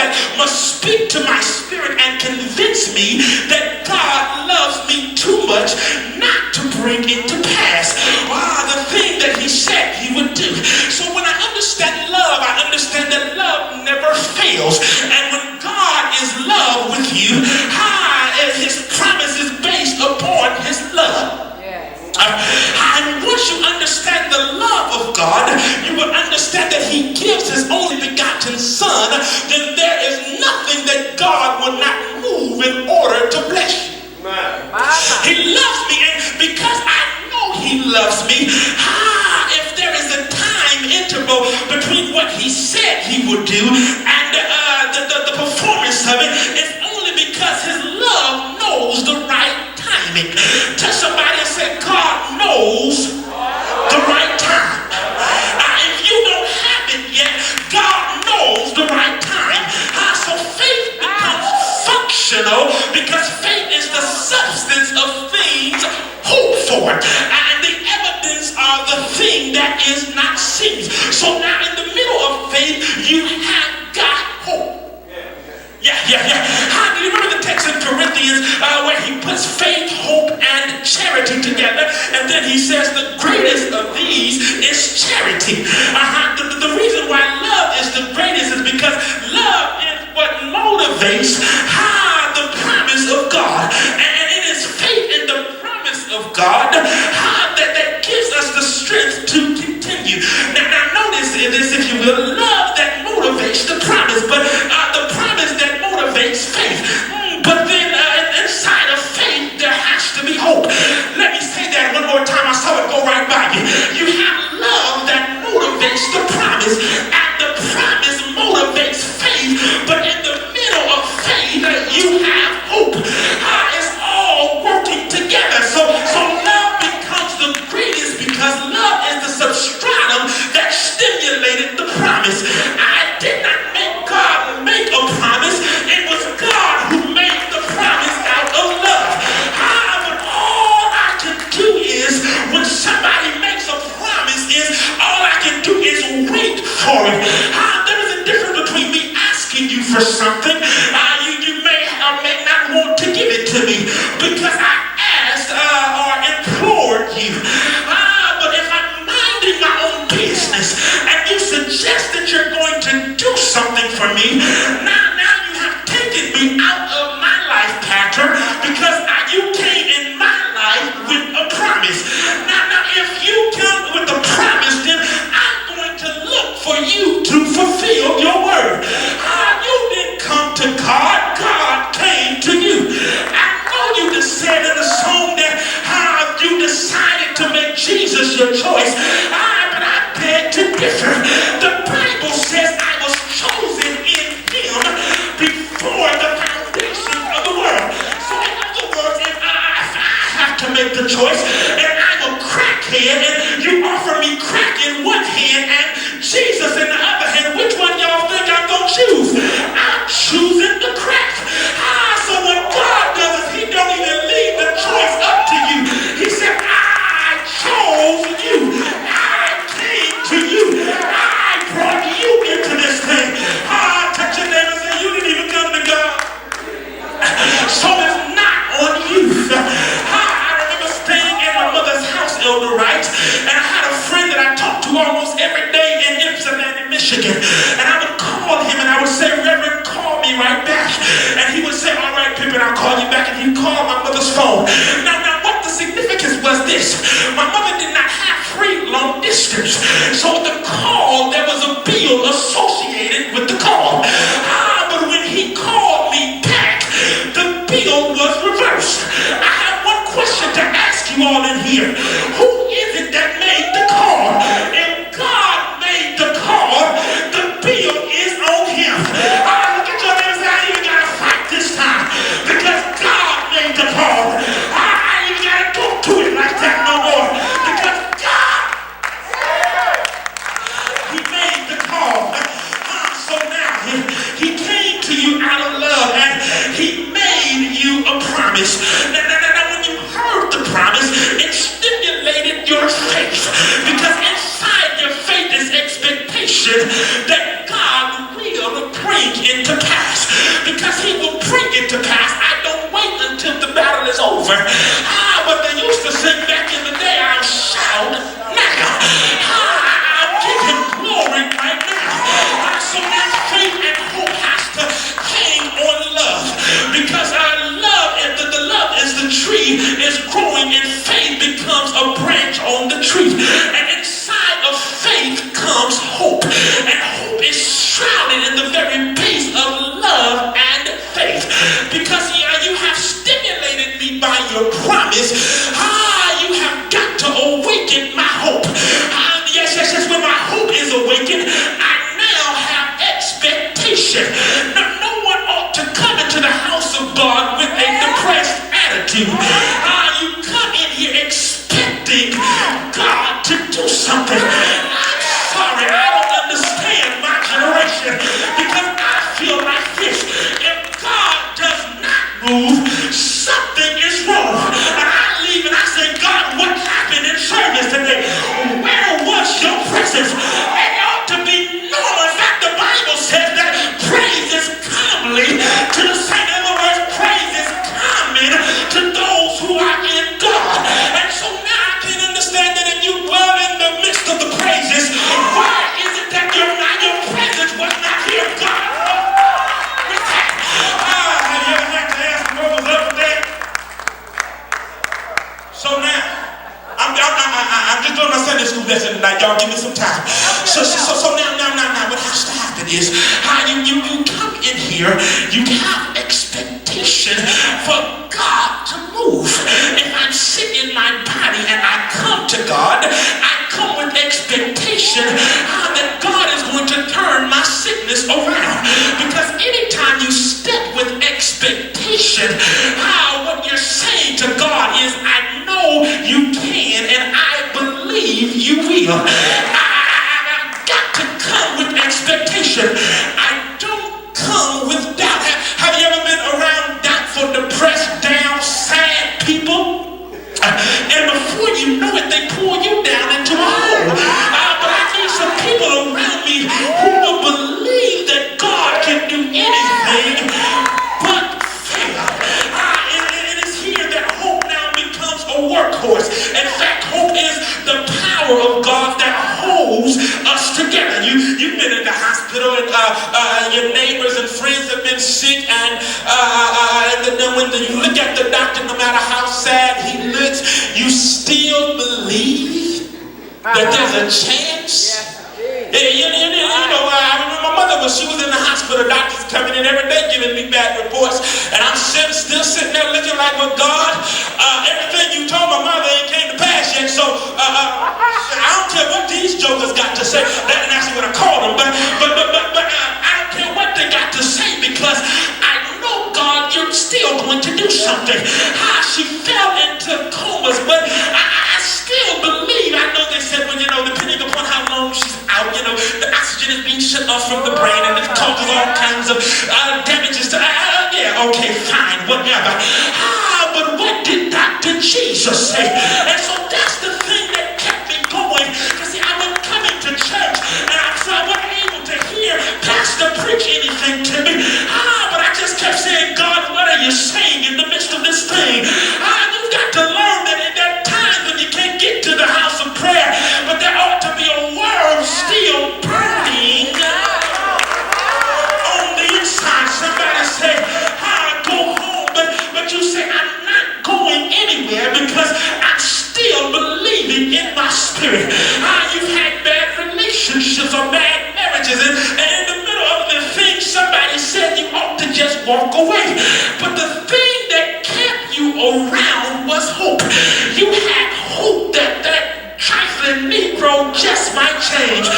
that must speak to my spirit and convince me that God loves me too much not to bring it to pass. The thing that he said he would do. So when I understand love, I understand that love never fails. And when God is love with you, his promise is based upon his love. And once you understand the love of God, you will understand that he gives his only begotten son. Then there is nothing that God will not move in order to bless you. He loves me, and because I know he loves me, if there is a time interval between what he said he would do and the performance of it, it's only because his love knows the right timing. Tell somebody and say, God knows the right time. If you don't have it yet, God knows the right time. So faith becomes functional because faith is the substance of things hoped for, and the evidence of the thing that is not seen. So now in the middle of faith, you have got hope. Yeah. Do you remember the text in Corinthians where he puts faith, hope, and charity together? And then he says the greatest of these is charity. The reason why love is the greatest is because love is what motivates the promise of God. And it is faith in the promise of God that gives us the strength to continue. Now notice this, if you will, love that motivates the promise, but the promise that motivates faith. But then inside of faith, there has to be hope. Let me say that one more time. I saw it go right by you. You have love that motivates the promise, and the promise motivates faith. But in the middle of faith, you have hope. It's all working together. So love becomes the greatest because love is the substratum that stimulated the promise. I did not make God make a promise. It was God who made the promise out of love. But all I can do is, when somebody makes a promise, all I can do is wait for it. There is a difference between me asking you for something. You may or may not want to give it to me because I asked or implored you. But if I'm minding my own business and you suggest that you're going to do something for me, now you have taken me out of my life pattern because you came in my life with a promise. Now if you come with a promise, then I'm going to look for you to fulfill your word. You didn't come to God, God came to you. I know you just said in the song that you decided to make Jesus your choice, but I beg to differ. The Bible says I was chosen in him before the foundation of the world. So in other words, if I have to make the choice and I'm a crackhead and you offer me crack in one hand and Jesus in the other hand, which one y'all think I'm going to choose? I'm choosing the crack. So what God does is he don't even leave the choice up to you. He said, I chose you. I came to you. I brought you into this thing. Touch your neighbor and say, you didn't even come to God. So it's not on you. I remember staying in my mother's house, Elder Wright, and I had a friend that I talked to almost every day in Ypsilanti, Michigan. And I would call him and I would say, Reverend, call me right back. And he would say, all right, Pippen, I'll call you back. And he'd call my mother's phone. Now what the significance was this. My mother did not have free long distance. So the call, there was a bill associated with the call. But when he called me back, the bill was reversed. I have one question to ask you all in here. Who is it that made the call? If God made the call, the bill is on him. Look at your neighbor and say, I even got to fight this time because God made the call. I ain't even got to go to it like that no more because God, he made the call. So now he came to you out of love and he made you a promise. Now when you heard the promise, it stimulated your faith because inside your faith is expectation that God God will bring it to pass. Because he will bring it to pass. I don't wait until the battle is over. But they used to sing back in the day, I'll shout now. I'll give him glory right now. So now faith and hope has to hang on love. Because our love, the love is the tree, is growing, and faith becomes a branch on the tree. And inside of faith comes hope. And hope is shrouded in the very base of love and faith. Because you have stimulated me by your promise. You have got to awaken my hope. Yes. When my hope is awakened, I now have expectation. Now, no one ought to come into the house of God with a depressed attitude. You come in here expecting God to do something. I'm sorry, I don't understand my generation, because I feel like this. If God does not move, something is wrong. And I leave and I say, God, what happened in service today? Where was your presence? And it ought to be normal. In fact, the Bible says that praise is comely to the saint. In other words, praise is common to those who are in God. And so now I can understand that if you dwell in the midst of the praises, why is it that your presence was not here? God, have you ever had to ask where was up there? So now, I'm just doing my Sunday school lesson tonight. Y'all give me some time. So now what has to happen is you come in here, you have expectation for God to move. If I'm sick in my body and I come to God, I come with expectation that God is going to turn my sickness around. Because anytime you step with expectation, what you're saying to God is, I know you can and I believe you will. I've got to come with expectation. I don't come with doubt. Have you ever been around doubtful, depressed, down, sad people? And before you know it, they pull you down into a hole. But I need some people around me who will believe that God can do anything but fail. It is here that hope now becomes a workhorse. In fact, hope is the power of God that holds us together. You've been in the hospital and your neighbors and friends have been sick, and then when you look at the doctor, no matter how sad he looks, you still believe that there's a chance. I remember my mother, when she was in the hospital, doctors coming in every day giving me bad reports, and I'm still sitting there looking like, well, God, everything you told my mother ain't came to pass yet, so I don't care what these jokers got to say. That ain't actually what I called them, but I don't care what they got to say, because I know, God, you're still going to do something. She fell into comas, but I still believe. I know they said, well, depending upon how long she's out, the oxygen is being shut off from the brain, and it causes all kinds of damages to, okay, fine, whatever. But what did Dr. Jesus say? And so that's the thing that kept me going. Because see, I wasn't coming to church, and I wasn't able to hear Pastor preach anything to me. But I just kept saying, God, what are you saying in the midst of this thing? You've got to learn that there are times when you can't get to the house of prayer, but there ought to be a word still burning on the inside. Somebody say, go home, but you say, I'm not going anywhere, because I'm still believing in my spirit. You've had bad relationships or bad marriages, and in the middle of the thing, somebody said you ought to just walk away. But the thing that kept you around was hope. You had hope that trifling Negro just might change.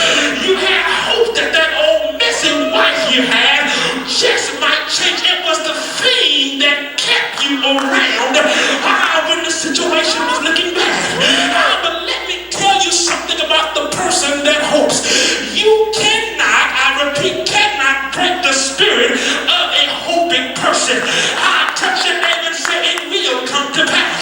You had hope that old messy wife you had just might change. It was the thing that kept you around when the situation was looking bad.